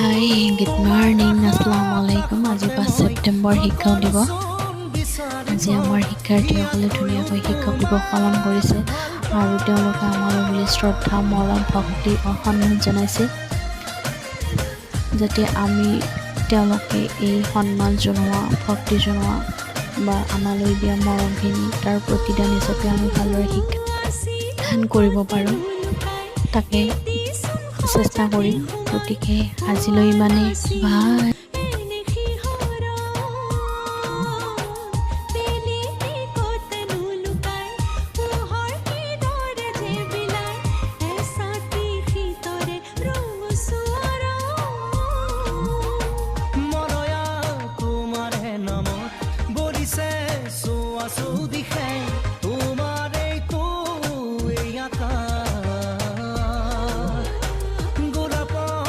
Hi good morning আসসালামু আলাইকুম। আজি 5 ছেপ্টেম্বৰ শিক্ষক দিৱস। আজি আমাৰ শিক্ষাৰ্থীসকলে ধুনীয়াকৈ শিক্ষক দিৱস পালন কৰিছে আৰু তেওঁলোকে আমালৈ বুলি শ্ৰদ্ধা মৰম ভক্তি সন্মান জনাইছে, যাতে আমি তেওঁলোকে এই সন্মান জনোৱা ভক্তি জনোৱা বা আমালৈ দিয়া মৰমখিনি তাৰ প্ৰতিদান হিচাপে আমি ভালদৰে শিক্ষাদান কৰিব পাৰোঁ, তাকে চেষ্টা কৰিম। গতিকে আজিলৈ ইমানেই। বাই।